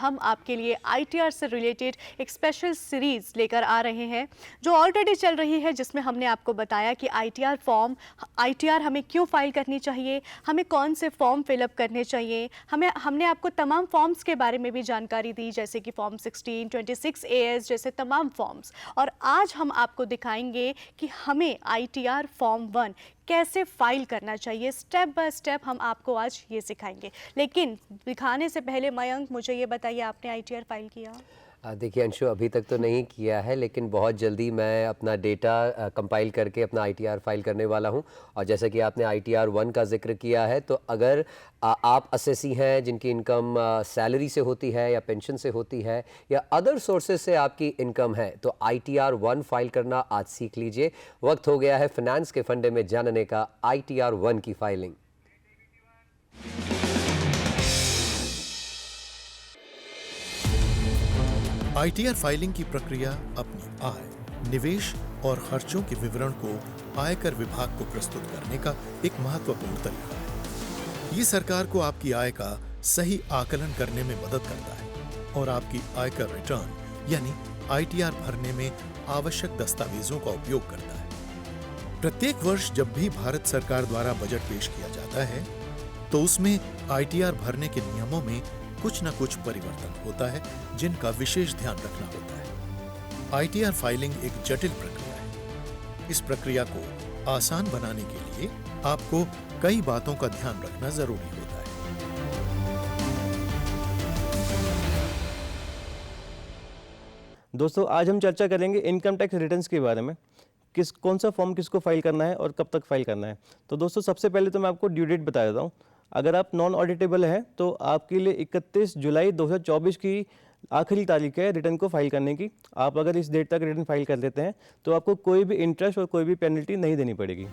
हम आपके लिए आईटीआर से रिलेटेड एक स्पेशल सीरीज़ लेकर आ रहे हैं जो ऑलरेडी चल रही है, जिसमें हमने आपको बताया कि आईटीआर हमें क्यों फाइल करनी चाहिए, हमें कौन से फॉर्म फिलअप करने चाहिए। हमने आपको तमाम फॉर्म्स के बारे में भी जानकारी दी, जैसे कि फॉर्म 16, 26 एएस जैसे तमाम फॉर्म्स। और आज हम आपको दिखाएंगे कि हमें आईटीआर फॉर्म 1 कैसे फाइल करना चाहिए। स्टेप बाय स्टेप हम आपको आज ये सिखाएंगे। लेकिन दिखाने से पहले मयंक, मुझे ये बताइए, आपने आईटीआर फाइल किया? देखिए अंशु, अभी तक तो नहीं किया है, लेकिन बहुत जल्दी मैं अपना डेटा कंपाइल करके अपना आईटीआर फाइल करने वाला हूं। और जैसा कि आपने आईटीआर 1 का जिक्र किया है, तो अगर आप असेसी हैं जिनकी इनकम सैलरी से होती है या पेंशन से होती है या अदर सोर्सेज से आपकी इनकम है, तो आईटीआर 1 फाइल करना आज सीख लीजिए। वक्त हो गया है फाइनेंस के फंडे में जानने का, आईटीआर 1 की फाइलिंग। आईटीआर फाइलिंग की प्रक्रिया अपनी आय, निवेश और खर्चों के विवरण को आयकर विभाग को प्रस्तुत करने का एक महत्वपूर्ण तरीका है। ये सरकार को आपकी आय का सही आकलन करने में मदद करता है और आपकी आयकर रिटर्न यानी आईटीआर भरने में आवश्यक दस्तावेजों का उपयोग करता है। प्रत्येक वर्ष जब भी भारत सरकार द्वारा बजट पेश किया जाता है, तो उसमें आईटीआर भरने के नियमों में कुछ न कुछ परिवर्तन होता है जिनका विशेष ध्यान रखना होता है। आईटीआर फाइलिंग एक जटिल प्रक्रिया है। इस प्रक्रिया को आसान बनाने के लिए आपको कई बातों का ध्यान रखना जरूरी होता है। दोस्तों, आज हम चर्चा करेंगे इनकम टैक्स रिटर्न्स के बारे में। कौन सा फॉर्म किसको फाइल करना है और कब तक फाइल करना है। तो दोस्तों, सबसे पहले तो मैं आपको ड्यू डेट बता देता हूँ। अगर आप नॉन ऑडिटेबल हैं तो आपके लिए 31 जुलाई 2024 की आखिरी तारीख है रिटर्न को फाइल करने की। आप अगर इस डेट तक रिटर्न फाइल कर देते हैं तो आपको कोई भी इंटरेस्ट और कोई भी पेनल्टी नहीं देनी पड़ेगी।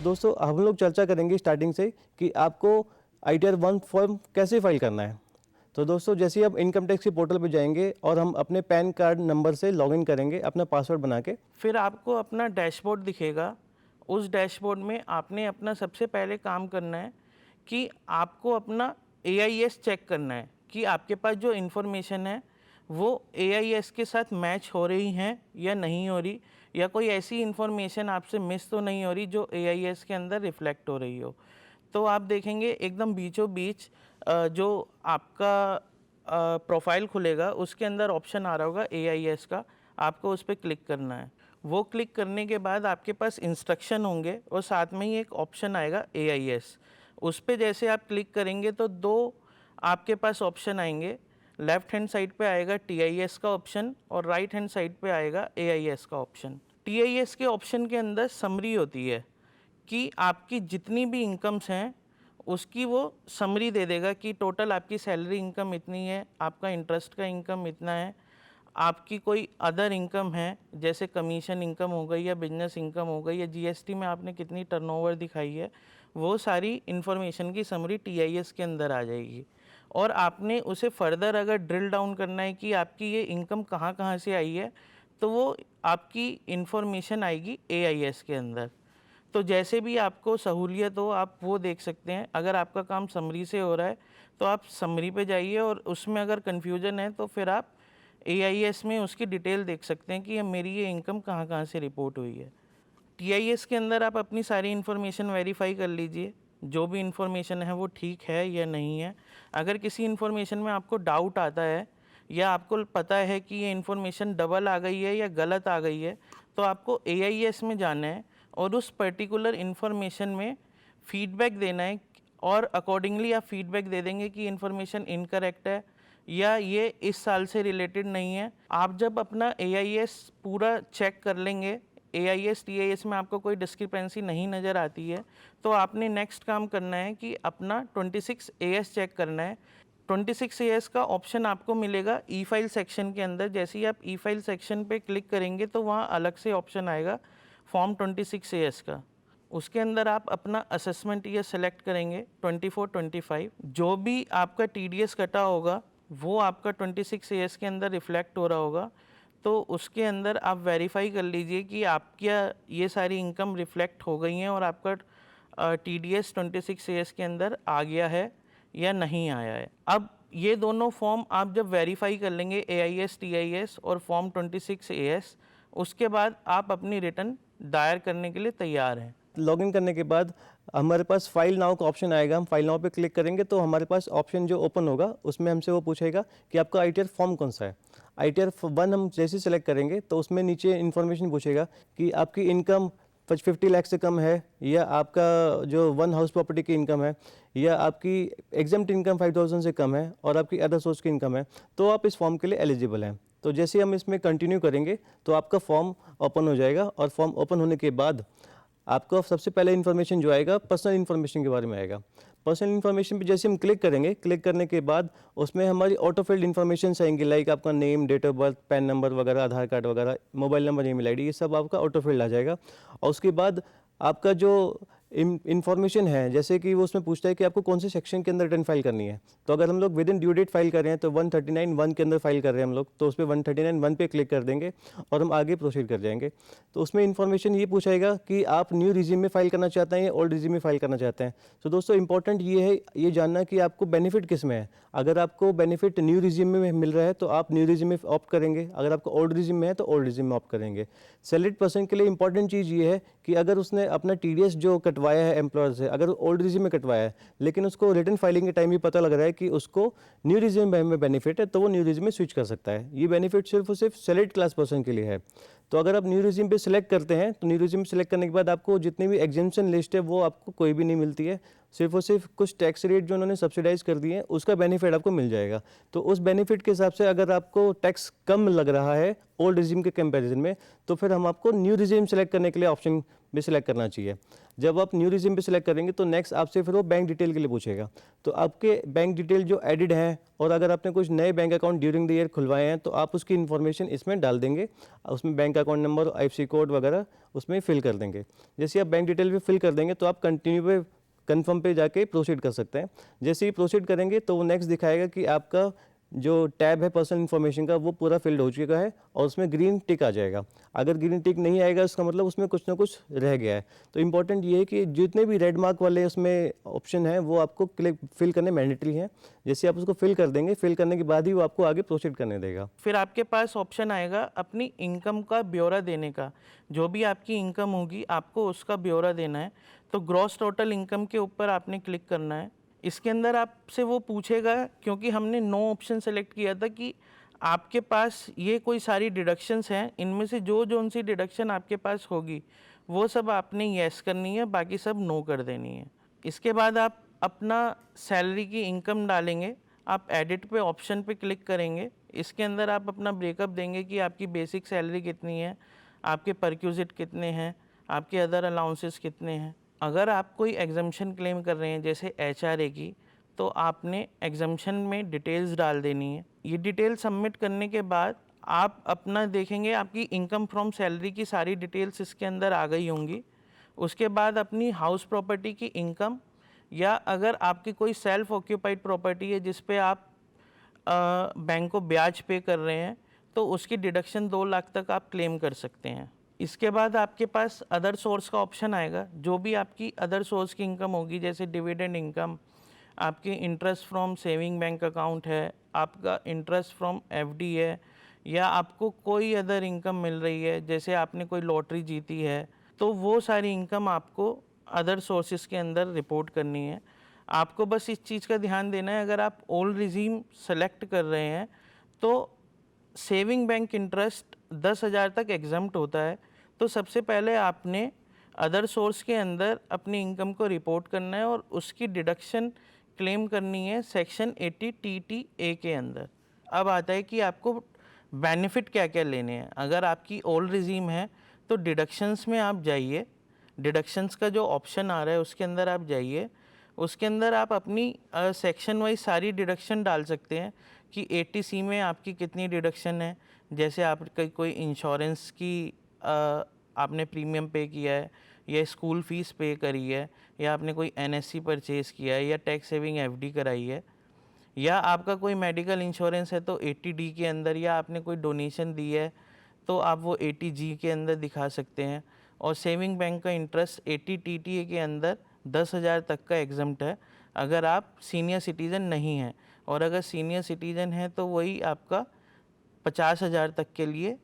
दोस्तों, हम लोग चर्चा करेंगे स्टार्टिंग से कि आपको आईटीआर 1 फॉर्म कैसे फाइल करना है। तो दोस्तों, जैसे ही आप इनकम टैक्स के पोर्टल पर जाएंगे और हम अपने पैन कार्ड नंबर से लॉगिन करेंगे अपना पासवर्ड बना के, फिर आपको अपना डैशबोर्ड दिखेगा। उस डैशबोर्ड में आपने अपना सबसे पहले काम करना है कि आपको अपना एआईएस चेक करना है कि आपके पास जो इन्फॉर्मेशन है वो एआईएस के साथ मैच हो रही हैं या नहीं हो रही, या कोई ऐसी इन्फॉर्मेशन आपसे मिस तो नहीं हो रही जो एआईएस के अंदर रिफ्लेक्ट हो रही हो। तो आप देखेंगे एकदम बीचों बीच जो आपका प्रोफाइल खुलेगा उसके अंदर ऑप्शन आ रहा होगा एआईएस का, आपको उस पर क्लिक करना है। वो क्लिक करने के बाद आपके पास इंस्ट्रक्शन होंगे और साथ में ही एक ऑप्शन आएगा एआईएस। उस पर जैसे आप क्लिक करेंगे तो दो आपके पास ऑप्शन आएंगे। लेफ्ट हैंड साइड पे आएगा टीआईएस का ऑप्शन और राइट हैंड साइड पे आएगा एआईएस का ऑप्शन। टीआईएस के ऑप्शन के अंदर समरी होती है कि आपकी जितनी भी इनकम्स हैं उसकी वो समरी दे देगा कि टोटल आपकी सैलरी इनकम इतनी है, आपका इंटरेस्ट का इनकम इतना है, आपकी कोई अदर इनकम है जैसे कमीशन इनकम हो गई या बिजनेस इनकम हो गई या जीएसटी में आपने कितनी टर्नओवर दिखाई है, वो सारी इन्फॉर्मेशन की समरी टीआईएस के अंदर आ जाएगी। और आपने उसे फर्दर अगर ड्रिल डाउन करना है कि आपकी ये इनकम कहाँ कहाँ से आई है, तो वो आपकी इन्फॉर्मेशन आएगी एआईएस के अंदर। तो जैसे भी आपको सहूलियत हो आप वो देख सकते हैं। अगर आपका काम समरी से हो रहा है तो आप समरी पे जाइए और उसमें अगर कन्फ्यूजन है तो फिर आप एआईएस में उसकी डिटेल देख सकते हैं कि मेरी ये इनकम कहाँ कहाँ से रिपोर्ट हुई है। टीआईएस के अंदर आप अपनी सारी इन्फॉर्मेशन वेरीफाई कर लीजिए, जो भी इन्फॉर्मेशन है वो ठीक है या नहीं है। अगर किसी इन्फॉर्मेशन में आपको डाउट आता है या आपको पता है कि ये इन्फॉर्मेशन डबल आ गई है या गलत आ गई है, तो आपको एआईएस में जाना है और उस पर्टिकुलर इन्फॉर्मेशन में फीडबैक देना है और अकॉर्डिंगली आप फीडबैक दे देंगे कि इन्फॉर्मेशन इनकरेक्ट है या ये इस साल से रिलेटेड नहीं है। आप जब अपना एआईएस पूरा चेक कर लेंगे, एआईएस टीआईएस में आपको कोई डिस्क्रिपेंसी नहीं नज़र आती है, तो आपने नेक्स्ट काम करना है कि अपना 26 एएस चेक करना है। 26 एएस का ऑप्शन आपको मिलेगा ई फाइल सेक्शन के अंदर। जैसे ही आप ई फाइल सेक्शन पे क्लिक करेंगे तो वहाँ अलग से ऑप्शन आएगा फॉर्म 26 एएस का। उसके अंदर आप अपना असेसमेंट ईयर सेलेक्ट करेंगे 24-25। जो भी आपका टीडीएस कटा होगा वो आपका 26 एएस के अंदर रिफ्लेक्ट हो रहा होगा। तो उसके अंदर आप वेरीफाई कर लीजिए कि आपका ये सारी इनकम रिफ्लेक्ट हो गई हैं और आपका TDS 26AS के अंदर आ गया है या नहीं आया है। अब ये दोनों फॉर्म आप जब वेरीफाई कर लेंगे AIS TIS और फॉर्म 26AS, उसके बाद आप अपनी रिटर्न दायर करने के लिए तैयार हैं। लॉगिन करने के बाद हमारे पास फाइल नाउ का ऑप्शन आएगा। हम फाइल नाउ पे क्लिक करेंगे तो हमारे पास ऑप्शन जो ओपन होगा उसमें हमसे वो पूछेगा कि आपका ITR फॉर्म कौन सा है। ITR 1 हम जैसे सेलेक्ट करेंगे तो उसमें नीचे इन्फॉर्मेशन पूछेगा कि आपकी इनकम 50 लाख से कम है, या आपका जो 1 हाउस प्रॉपर्टी की इनकम है, या आपकी एग्जम्प्ट इनकम 5000 से कम है और आपकी अदर सोर्स की इनकम है, तो आप इस फॉर्म के लिए एलिजिबल हैं। तो जैसे हम इसमें कंटिन्यू करेंगे तो आपका फॉर्म ओपन हो जाएगा, और फॉर्म ओपन होने के बाद आपको सबसे पहले इन्फॉर्मेशन जो आएगा पर्सनल इन्फॉर्मेशन के बारे में आएगा। पर्सनल इन्फॉर्मेशन पे जैसे हम क्लिक करेंगे, क्लिक करने के बाद उसमें हमारी ऑटो फिल्ड इन्फॉर्मेशन आएंगी, लाइक आपका name, date of birth, PAN number वगैरह, आधार कार्ड वगैरह, मोबाइल नंबर, ईमेल आईडी, ये सब आपका ऑटो फिल्ड आ जाएगा। और उसके बाद आपका जो इन्फॉर्मेशन है, जैसे कि वो उसमें पूछता है कि आपको कौन से सेक्शन के अंदर रिटर्न फाइल करनी है। तो अगर हम लोग within due date file कर रहे हैं तो 139(1) के अंदर फाइल कर रहे हैं हम लोग, तो उस पर 139(1) पे क्लिक कर देंगे और हम आगे प्रोसीड कर जाएंगे। तो उसमें इन्फॉर्मेशन ये पूछाएगा कि आप न्यू रिज्यूम में फाइल करना चाहते हैं या ओल्ड रिज्यूम में फाइल करना चाहते हैं। तो दोस्तों इंपॉर्टेंट ये है ये जानना कि आपको बेनिफिट किस में है। अगर आपको बेनिफिट न्यू रिज्यूम में मिल रहा है तो आप न्यू रिज्यूम में ऑप्ट करेंगे, अगर आपको ओल्ड रिज्यूम में है तो ओल्ड रिज्यूम में ऑप्ट करेंगे। सैलरीड पर्सन के लिए इंपॉर्टेंट चीज़ ये है कि अगर उसने अपना TDS जो कटवाया है एम्प्लॉयर से, अगर ओल्ड रिज्यूम में कटवाया है लेकिन उसको रिटर्न फाइलिंग के टाइम भी पता लग रहा है कि उसको न्यू रिज्यूम में बेनिफिट है, तो वो न्यू रिज्यूम में स्विच कर सकता है। ये बेनिफिट सिर्फ और सिर्फ सैलरीड क्लास पर्सन के लिए है। तो अगर आप न्यू रिज्यूम पे सिलेक्ट करते हैं तो न्यू रिज्यूम सेलेक्ट करने के बाद आपको जितनी भी एग्जेम्पशन लिस्ट है वो आपको कोई भी नहीं मिलती है, सिर्फ और सिर्फ कुछ टैक्स रेट जो उन्होंने सब्सिडाइज कर दिए हैं उसका बेनिफिट आपको मिल जाएगा। तो उस बेनिफिट के हिसाब से अगर आपको टैक्स कम लग रहा है ओल्ड रिज्यूम के कंपैरिजन में, तो फिर हम आपको न्यू रिज्यूम सेलेक्ट करने के लिए ऑप्शन भी सिलेक्ट करना चाहिए। जब आप न्यू रिज्यूम पे सिलेक्ट करेंगे तो नेक्स्ट आपसे फिर वो बैंक डिटेल के लिए पूछेगा। तो आपके बैंक डिटेल जो एडिड हैं और अगर आपने कुछ नए bank account during the year खुलवाए हैं तो आप उसकी इन्फॉर्मेशन इसमें डाल देंगे, उसमें bank account number, IFSC code वगैरह उसमें फिल कर देंगे। जैसे आप बैंक डिटेल पे फिल कर देंगे तो आप कंटिन्यू पे कन्फर्म पे जाके प्रोसीड कर सकते हैं। जैसे ही प्रोसीड करेंगे तो वो नेक्स्ट दिखाएगा कि आपका जो टैब है पर्सनल इन्फॉर्मेशन का वो पूरा फिल्ड हो चुका है और उसमें ग्रीन टिक आ जाएगा। अगर ग्रीन टिक नहीं आएगा इसका मतलब उसमें कुछ ना कुछ रह गया है। तो इंपॉर्टेंट ये है कि जितने भी रेड मार्क वाले उसमें ऑप्शन हैं वो आपको क्लिक फिल करने मैंडेटरी हैं। जैसे आप उसको फिल कर देंगे, फिल करने के बाद ही वो आपको आगे प्रोसीड करने देगा। फिर आपके पास ऑप्शन आएगा अपनी इनकम का ब्यौरा देने का। जो भी आपकी इनकम होगी आपको उसका ब्यौरा देना है। तो ग्रॉस टोटल इनकम के ऊपर आपने क्लिक करना है। इसके अंदर आपसे वो पूछेगा, क्योंकि हमने नो ऑप्शन सेलेक्ट किया था कि आपके पास ये कोई सारी डिडक्शंस हैं, इनमें से जो जो उनसी डिडक्शन आपके पास होगी वो सब आपने येस करनी है, बाकी सब नो कर देनी है। इसके बाद आप अपना सैलरी की इनकम डालेंगे। आप एडिट पे ऑप्शन पे क्लिक करेंगे। इसके अंदर आप अपना ब्रेकअप देंगे कि आपकी बेसिक सैलरी कितनी है, आपके परक्यूजिट कितने हैं, आपके अदर अलाउंसेस कितने हैं। अगर आप कोई एग्जम्पशन क्लेम कर रहे हैं जैसे HRA की, तो आपने एग्जम्पशन में डिटेल्स डाल देनी है। ये डिटेल सबमिट करने के बाद आप अपना देखेंगे आपकी इनकम फ्रॉम सैलरी की सारी डिटेल्स इसके अंदर आ गई होंगी। उसके बाद अपनी हाउस प्रॉपर्टी की इनकम, या अगर आपकी कोई सेल्फ ऑक्यूपाइड प्रॉपर्टी है जिस पे आप बैंक को ब्याज पे कर रहे हैं, तो उसकी डिडक्शन 2 लाख तक आप क्लेम कर सकते हैं। इसके बाद आपके पास अदर सोर्स का ऑप्शन आएगा। जो भी आपकी अदर सोर्स की इनकम होगी, जैसे डिविडेंड इनकम, आपकी interest from saving bank account है, आपका इंटरेस्ट फ्रॉम FD है, या आपको कोई अदर इनकम मिल रही है, जैसे आपने कोई लॉटरी जीती है, तो वो सारी इनकम आपको अदर सोर्सेज के अंदर रिपोर्ट करनी है। आपको बस इस चीज़ का ध्यान देना है, अगर आप ओल्ड रिजीम सेलेक्ट कर रहे हैं तो सेविंग बैंक इंटरेस्ट 10,000 तक एग्जम्प्ट होता है। तो सबसे पहले आपने अदर सोर्स के अंदर अपनी इनकम को रिपोर्ट करना है और उसकी डिडक्शन क्लेम करनी है सेक्शन 80 TTA के अंदर। अब आता है कि आपको बेनिफिट क्या क्या लेने हैं। अगर आपकी ओल्ड रिजीम है तो डिडक्शंस में आप जाइए, डिडक्शंस का जो ऑप्शन आ रहा है उसके अंदर आप जाइए। उसके अंदर आप अपनी सेक्शन वाइज सारी डिडक्शन डाल सकते हैं कि 80C में आपकी कितनी डिडक्शन है। जैसे आपका कोई इंश्योरेंस की आपने प्रीमियम पे किया है, या स्कूल फीस पे करी है, या आपने कोई NSC परचेज़ किया है, या टैक्स सेविंग FD कराई है, या आपका कोई मेडिकल इंश्योरेंस है तो 80D के अंदर, या आपने कोई डोनेशन दी है तो आप वो 80G के अंदर दिखा सकते हैं। और सेविंग बैंक का इंटरेस्ट 80 TTA के अंदर 10,000 तक का एग्जम्प्ट है अगर आप सीनियर सिटीज़न नहीं हैं, और अगर सीनियर सिटीज़न है तो वही आपका 50,000 तक के लिए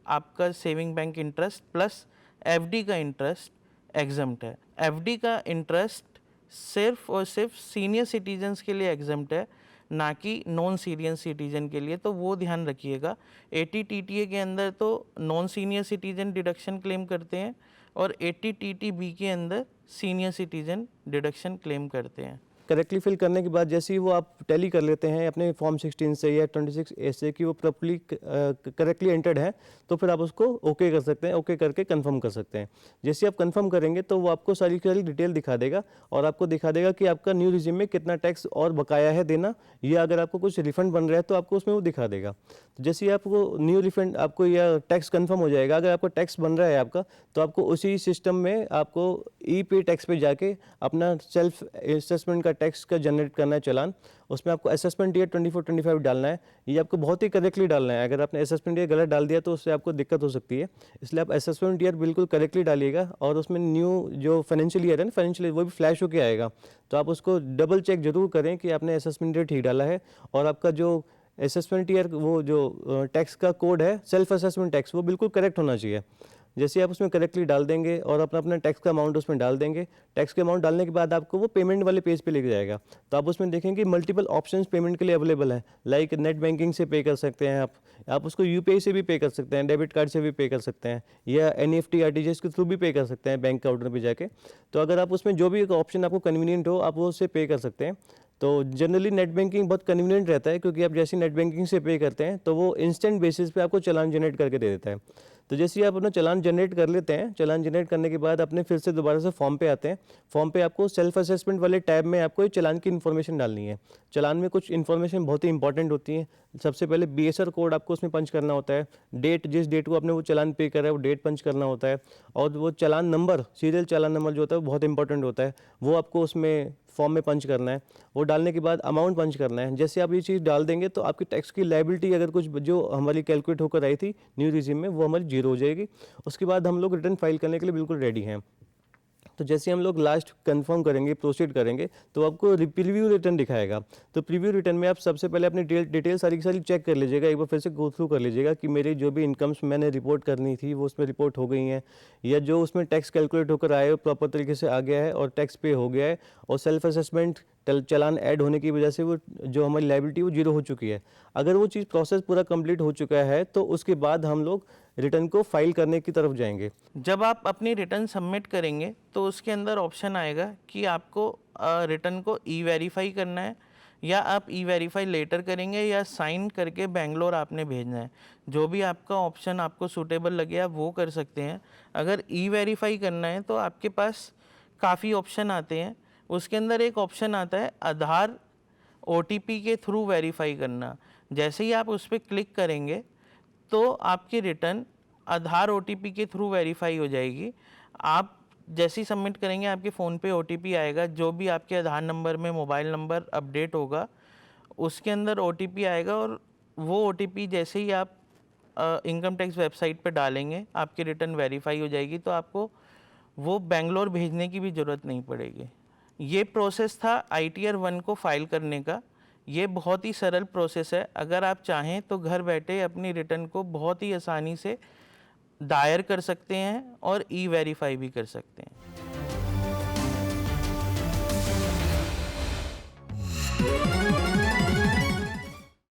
आपका saving bank interest plus FD का इंटरेस्ट एग्जम्प्ट है। एफडी का इंटरेस्ट सिर्फ और सिर्फ सीनियर सिटीजन्स के लिए एग्जम्प्ट है, ना कि नॉन सीनियर सिटीजन के लिए, तो वो ध्यान रखिएगा। 80 TTA के अंदर तो non senior citizen deduction claim करते हैं और 80 TTB के अंदर सीनियर सिटीजन डिडक्शन क्लेम करते हैं। करेक्टली फिल करने के बाद जैसे ही वो आप टैली कर लेते हैं अपने फॉर्म 16 से या 26A से कि वो प्रॉपर्ली करेक्टली एंटर्ड है, तो फिर आप उसको ओके कर सकते हैं, ओके करके कंफर्म कर सकते हैं। जैसे आप कंफर्म करेंगे तो वो आपको सारी की सारी डिटेल दिखा देगा और आपको दिखा देगा कि आपका न्यू रिजिम में कितना टैक्स और बकाया है देना, या अगर आपको कुछ रिफंड बन रहा है तो आपको उसमें वो दिखा देगा। तो जैसे ही आपको न्यू रिफंड आपको या टैक्स कंफर्म हो जाएगा, अगर आपको टैक्स बन रहा है आपका, तो आपको उसी सिस्टम में आपको ई-पे टैक्स पे जाके अपना सेल्फ असेसमेंट का टैक्स का जनरेट करना है चालान। उसमें आपको असेसमेंट ईयर 24-25 डालना है। ये आपको बहुत ही करेक्टली डालना है। अगर आपने असेसमेंट ईयर गलत डाल दिया तो उससे आपको दिक्कत हो सकती है, इसलिए आप असेसमेंट ईयर बिल्कुल करेक्टली डालिएगा। और उसमें न्यू जो फाइनेंशियल ईयर है ना, फाइनेंशियल ईयर वो भी फ्लैश होकर आएगा, तो आप उसको डबल चेक जरूर करें कि आपने असेसमेंट ईयर ठीक डाला है। और आपका जो असेसमेंट ईयर वो जो टैक्स का कोड है सेल्फ असेसमेंट टैक्स, वो बिल्कुल करेक्ट होना चाहिए। जैसे आप उसमें करेक्टली डाल देंगे और अपना अपना टैक्स का अमाउंट उसमें डाल देंगे, टैक्स के अमाउंट डालने के बाद आपको वो पेमेंट वाले पेज पे लेके जाएगा। तो आप उसमें देखेंगे मल्टीपल ऑप्शंस पेमेंट के लिए अवेलेबल है, लाइक नेट बैंकिंग से पे कर सकते हैं आप उसको यूपीआई से भी पे कर सकते हैं, डेबिट कार्ड से भी पे कर सकते हैं, या एनईएफटी आरटीजीएस के थ्रू भी पे कर सकते हैं बैंक काउंटर पे जाके। तो अगर आप उसमें जो भी एक ऑप्शन आपको कन्वीनियंट हो आप वो उससे पे कर सकते हैं। तो जनरली नेट बैंकिंग बहुत कन्वीनियंट रहता है, क्योंकि आप जैसे नेट बैंकिंग से पे करते हैं तो वो इंस्टेंट बेसिस पे आपको चालान जनरेट करके दे देता है। तो जैसे ही आप अपना चालान जनरेट कर लेते हैं, चालान जनरेट करने के बाद अपने फिर से दोबारा से फॉर्म पे आते हैं। फॉर्म पे आपको सेल्फ असेसमेंट वाले टैब में आपको चालान की इन्फॉर्मेशन डालनी है। चालान में कुछ इन्फॉर्मेशन बहुत ही इंपॉर्टेंट होती है। सबसे पहले बीएसआर कोड आपको उसमें पंच करना होता है, डेट जिस डेट को आपने वो चालान पे करा है वो डेट पंच करना होता है, और वो चालान नंबर, सीरियल चालान नंबर जो होता है वो बहुत इंपॉर्टेंट होता है, वो आपको उसमें फॉर्म में पंच करना है। वो डालने के बाद अमाउंट पंच करना है। जैसे आप ये चीज़ डाल देंगे तो आपकी टैक्स की लायबिलिटी अगर कुछ जो हमारी कैलकुलेट होकर आई थी न्यू रिजिम में, वो हमारी जीरो हो जाएगी। उसके बाद हम लोग रिटर्न फाइल करने के लिए बिल्कुल रेडी हैं। तो जैसे हम लोग लास्ट कंफर्म करेंगे, प्रोसीड करेंगे, तो आपको प्रीव्यू रिटर्न दिखाएगा। तो प्रीव्यू रिटर्न में आप सबसे पहले अपनी डिटेल सारी की सारी चेक कर लीजिएगा, एक बार फिर से गो थ्रू कर लीजिएगा कि मेरी जो भी इनकम्स मैंने रिपोर्ट करनी थी वो उसमें रिपोर्ट हो गई हैं, या जो उसमें टैक्स कैलकुलेट होकर आए वो प्रॉपर तरीके से आ गया है और टैक्स पे हो गया है, और सेल्फ असेसमेंट चालान ऐड होने की वजह से वो जो हमारी लायबिलिटी वो जीरो हो चुकी है। अगर वो चीज़ प्रोसेस पूरा कंप्लीट हो चुका है तो उसके बाद हम लोग रिटर्न को फाइल करने की तरफ जाएंगे। जब आप अपनी रिटर्न सबमिट करेंगे तो उसके अंदर ऑप्शन आएगा कि आपको रिटर्न को ई वेरीफाई करना है, या आप ई वेरीफाई लेटर करेंगे, या साइन करके बेंगलोर आपने भेजना है। जो भी आपका ऑप्शन आपको सूटेबल लगे आप वो कर सकते हैं। अगर ई वेरीफाई करना है तो आपके पास काफ़ी ऑप्शन आते हैं। उसके अंदर एक ऑप्शन आता है आधार OTP के थ्रू वेरीफाई करना। जैसे ही आप उस पर क्लिक करेंगे तो आपकी रिटर्न आधार OTP के थ्रू वेरीफाई हो जाएगी। आप जैसे ही सबमिट करेंगे आपके फ़ोन पे OTP आएगा, जो भी आपके आधार नंबर में मोबाइल नंबर अपडेट होगा उसके अंदर OTP आएगा, और वो OTP जैसे ही आप इनकम टैक्स वेबसाइट पे डालेंगे आपकी रिटर्न वेरीफाई हो जाएगी। तो आपको वो बेंगलोर भेजने की भी ज़रूरत नहीं पड़ेगी। ये प्रोसेस था ITR 1 को फाइल करने का। ये बहुत ही सरल प्रोसेस है। अगर आप चाहें तो घर बैठे अपनी रिटर्न को बहुत ही आसानी से दायर कर सकते हैं और ई वेरीफाई भी कर सकते हैं।